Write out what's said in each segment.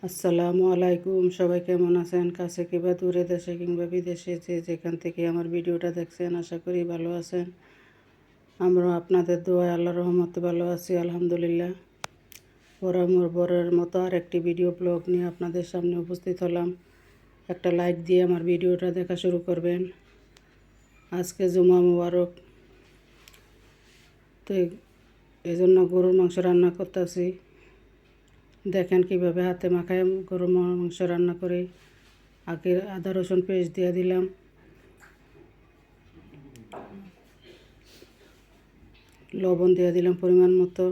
আসসালামু আলাইকুম। সবাই কেমন আছেন? কাছে কিংবা দূরে, দেশে কিংবা বিদেশে, যে যেখান থেকে আমার ভিডিওটা দেখছেন, আশা করি ভালো আছেন। আমরা আপনাদের দোয়ায় আল্লাহর রহমতে ভালো আছি, আলহামদুলিল্লাহ। বরাবরের মতো আর একটি ভিডিও ব্লগ নিয়ে আপনাদের সামনে উপস্থিত হলাম। একটা লাইক দিয়ে আমার ভিডিওটা দেখা শুরু করবেন। আজকে জুমা মুবারক, তো এই জন্য গরুর মাংস রান্না করতেছি। দেখেন কিভাবে হাতে মাখায় গরুর মাংস রান্না করে। আগে আদা রসুন পেস্ট দিয়ে দিলাম, লবণ দিয়ে দিলাম পরিমাণ মতো,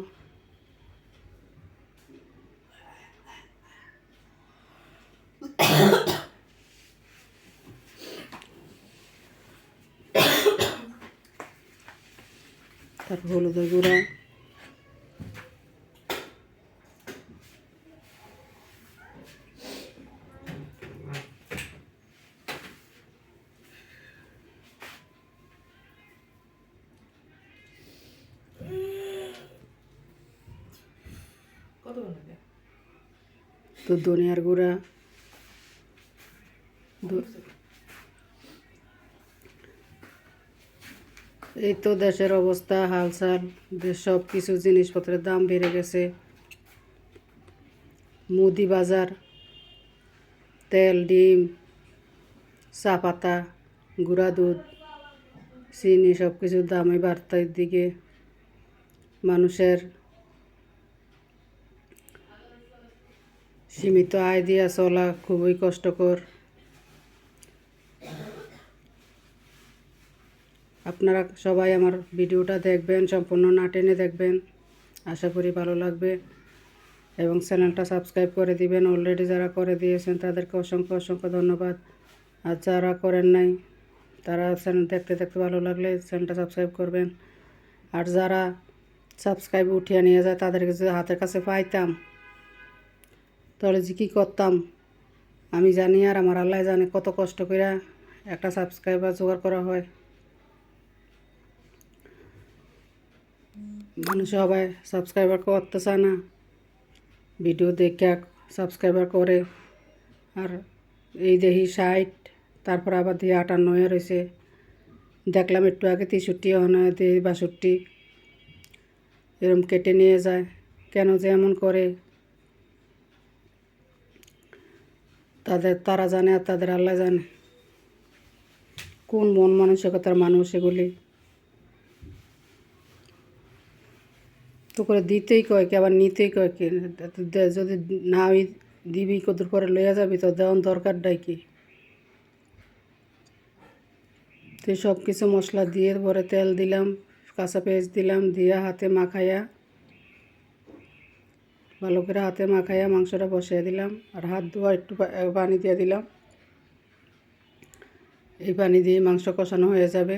তারপর হলুদের গুঁড়া, তো ধনিয়ার গুঁড়া, এই তো দেশের অবস্থা হালচাল। সব কিছু জিনিসপত্রের দাম বেড়ে গেছে। মুদি বাজার, তেল, ডিম, চা পাতা, গুঁড়া দুধ, চিনি, সব কিছুর দামই বাড়তার দিকে। মানুষের সীমিত আয় দিয়ে চলা খুবই কষ্টকর। আপনারা সবাই আমার ভিডিওটা দেখবেন, সম্পূর্ণ না টেনে দেখবেন, আশা করি ভালো লাগবে। এবং চ্যানেলটা সাবস্ক্রাইব করে দিবেন। অলরেডি যারা করে দিয়েছেন তাদেরকে অসংখ্য অসংখ্য ধন্যবাদ। আর যারা করেন নাই তারা চ্যানেল দেখতে দেখতে ভালো লাগলে চ্যানেলটা সাবস্ক্রাইব করবেন। আর যারা সাবস্ক্রাইব উঠিয়ে নিয়ে যায় তাদেরকে যদি হাতের কাছে পাইতাম তাহলে যে কী করতাম আমি জানি, আর আমার আল্লাহ জানে কত কষ্ট করে একটা সাবস্ক্রাইবার জোগাড় করা হয়। মানুষ সবাই সাবস্ক্রাইবার করতে চায় না, ভিডিও দেখে সাবস্ক্রাইবার করে। আর এই দেখি 60, তারপর আবার দিয়ে 58 রয়েছে। দেখলাম একটু আগে 63 হয় না, দিয়ে 62, এরম কেটে নিয়ে যায়। কেন যে এমন করে তারা জানে, আর তাদের আল্লাহ জানে কোন মন মানসিকতার মানুষ এগুলি। তো করে দিতেই কয় কি, আবার নিতেই কয় কি। যদি না দিবি কদর পরে লইয়া যাবি, তো দেওয়ার দরকারটাই কি। তো সব কিছু মশলা দিয়ে পরে তেল দিলাম, কাঁচা পেঁয়াজ দিলাম, দিয়ে হাতে মাখাইয়া ভালো করে হাতে মাখাইয়া মাংসটা বসিয়ে দিলাম। আর হাত ধোয়া একটু পানি দিয়ে দিলাম। এই পানি দিয়ে মাংস কষানো হয়ে যাবে।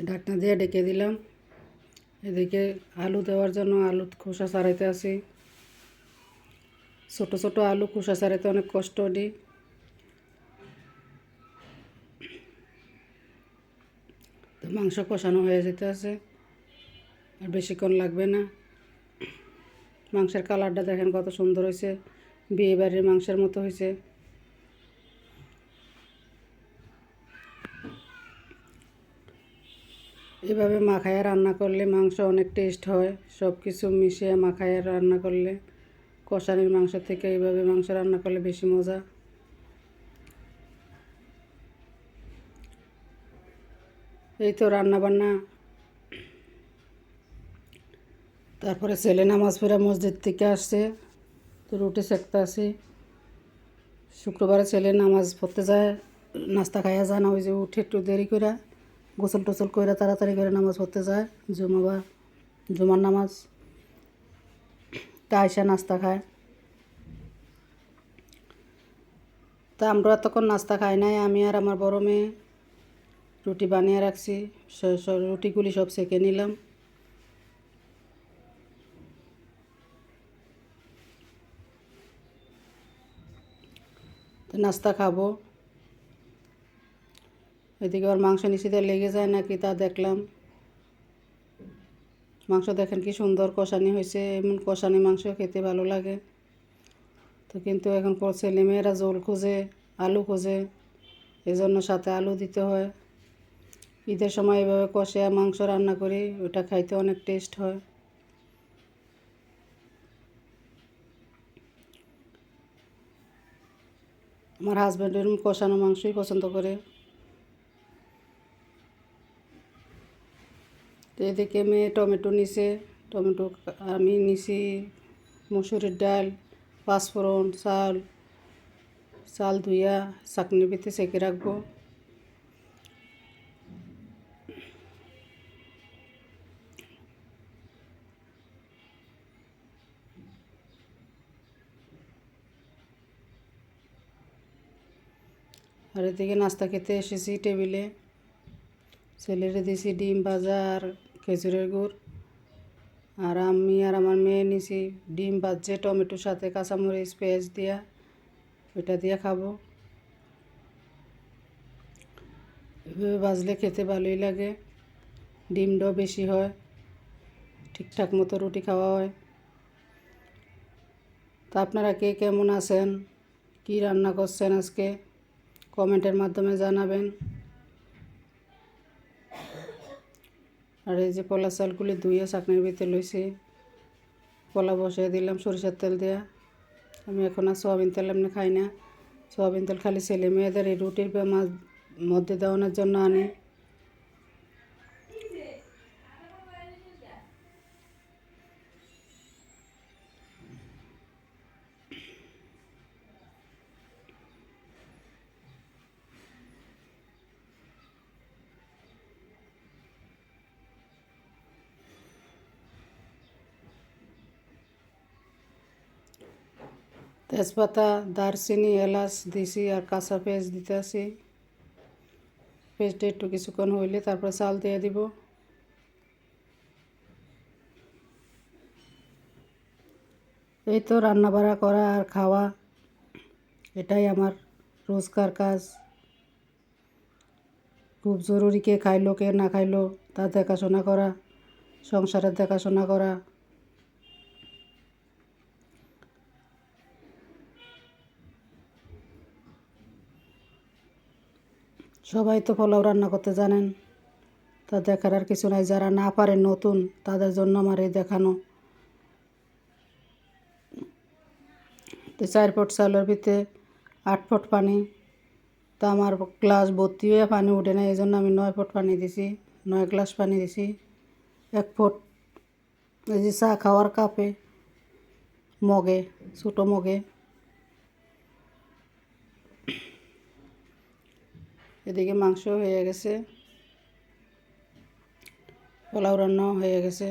ঢাকনা দিয়ে ডেকে দিলাম। এদিকে আলু দেওয়ার জন্য আলু খোসা ছাড়াইতে আসি। ছোট ছোট আলু খোসা ছাড়াইতে অনেক কষ্ট দিই। তো মাংস কষানো হয়ে যেতে আছে, আর বেশিক্ষণ লাগবে না। মাংসের কালারটা দেখেন কত সুন্দর হয়েছে, বিয়ে বাড়ির মাংসের মতো হয়েছে। এভাবে মাখায়া রান্না করলে মাংস অনেক টেস্ট হয়। সব কিছু মিশিয়ে মাখায়া রান্না করলে, কষানির মাংস থেকে এইভাবে মাংস রান্না করলে বেশি মজা। এই তো রান্না বান্না। তারপরে ছেলে নামাজ পড়ে মসজিদ থেকে আসছে, তো রুটি সেঁকতে আসি। শুক্রবারে ছেলে নামাজ পড়তে যায়, নাস্তা খাইয়া যায় না, ওই যে উঠে একটু দেরি করে গোসল টোসল করে তাড়াতাড়ি করে নামাজ পড়তে যায়, জুমার নামাজ। তা আইসা নাস্তা খায়। তা আমরা এতক্ষণ নাস্তা খাই নাই, আমি আর আমার বড় মেয়ে রুটি বানিয়ে রাখছি। রুটিগুলি সব সেঁকে নিলাম। তো নাস্তা খাবো। এদিকে আবার মাংস নিচেতে লেগে যায় নাকি তা দেখলাম। মাংস দেখেন কি সুন্দর কষানি হয়েছে, এমন কষানি মাংস খেতে ভালো লাগে। তো কিন্তু এখন ছেলেমেয়েরা ঝোল খোঁজে, আলু খোঁজে, এজন্য সাথে আলু দিতে হয়। ঈদের সময় এভাবে কষে মাংস রান্না করি, ওটা খাইতে অনেক টেস্ট হয়। আমার হাজব্যান্ড এরকম কষানো মাংসই পছন্দ করে। তো এদিকে মেয়ে টমেটো নিছে, টমেটো আমি নিছি মসুরির ডাল, পাঁচফোড়ন, চাল ধুইয়া চাকনির ভিতরে সেঁকে রাখবো। আর এদিকে নাস্তা খেতে এসেছি টেবিলে, ছেলেরে দিয়েছি ডিম ভাজা আর খেজুরের গুড়। আর আমি আর আমার মেয়ে নিছি ডিম ভাজছে টমেটোর সাথে কাঁচামরিচ পেঁয়াজ দিয়া, ওইটা দিয়ে খাবো। এভাবে ভাজলে খেতে ভালোই লাগে, ডিমটাও বেশি হয়, ঠিকঠাক মতো রুটি খাওয়া হয়। তা আপনারা কে কেমন আছেন, কি রান্না করছেন আজকে কমেন্টের মাধ্যমে জানাবেন। আর এই যে পোলা চালগুলি ধুয়ে চাকনির ভিতরে লইছি, পোলা বসিয়ে দিলাম সরিষার তেল দেওয়া। আমি এখন আর সয়াবিন তেল এমনি খাই না, সয়াবিন তেল খালি ছেলে মেয়েদের এই রুটির মধ্যে দেওয়ানোর জন্য আনি। তেজপাতা, দারচিনি, এলাচ দিছি আর কাঁচা পেঁয়াজ দিতে আসি। পেঁয়াজটা একটু কিছুক্ষণ হইলে তারপরে চাল দিয়ে দিব। এই তো রান্না বাড়া করা আর খাওয়া, এটাই আমার রোজকার কাজ। খুব জরুরি, কে খাইলো কে না খাইলো তা দেখাশোনা করা, সংসারের দেখাশোনা করা। সবাই তো পোলাও রান্না করতে জানেন, তা দেখার আর কিছু নাই। যারা না পারেন নতুন, তাদের জন্য আমার এই দেখানো। তো 4 ফুট চালের ভিতরে 8 ফুট পানি, তা আমার গ্লাস ভর্তি হয়ে পানি উঠে না, এই জন্য আমি 9 ফুট পানি দিছি, 9 গ্লাস পানি দিছি। 1 ফুট এই যে চা খাওয়ার কাপে, মগে, ছোটো মগে। এদিকে মাংস হয়ে গেছে, পোলাও রান্নাও হয়ে গেছে।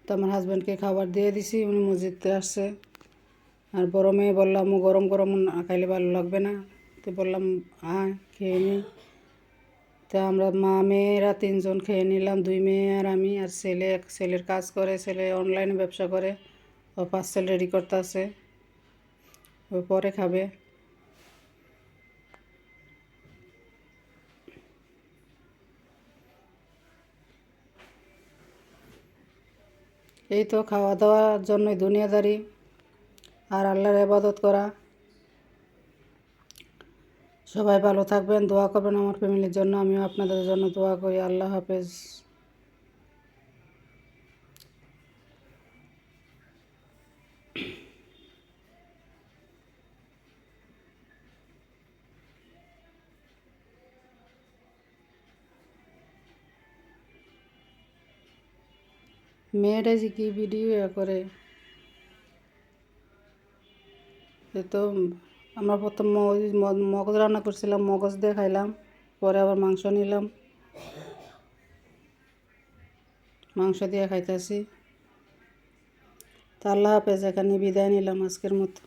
তো আমার হাজব্যান্ডকে খাবার দিয়ে দিছি, উনি মসজিদে আসছে। আর বড় মেয়ে বললাম ও গরম গরম না খাইলে ভালো লাগবে না, তো বললাম আয় খেয়ে নিই। তা আমরা মা মেয়েরা 3 জন খেয়ে নিলাম, 2 মেয়ে আর আমি। আর ছেলের কাজ করে, ছেলে অনলাইনে ব্যবসা করে, ও পার্সেল রেডি করতে আছে, ও পরে খাবে। এই তো খাওয়া দাওয়ার জন্যই দুনিয়াদারি আর আল্লাহর ইবাদত করা। সবাই ভালো থাকবেন, দোয়া করবেন আমার ফ্যামিলির জন্য, আমিও আপনাদের জন্য দোয়া করি। আল্লাহ হাফেজ। মেয়েটা যে কি ভিডিও করে, এ তো আমরা প্রথম মগজ রান্না করছিলাম, মগজ দিয়ে খাইলাম, পরে আবার মাংস নিলাম, মাংস দিয়ে খাইতেছি। তা আল্লাহ হাফেজ, এখানে বিদায় নিলাম আজকের মতো।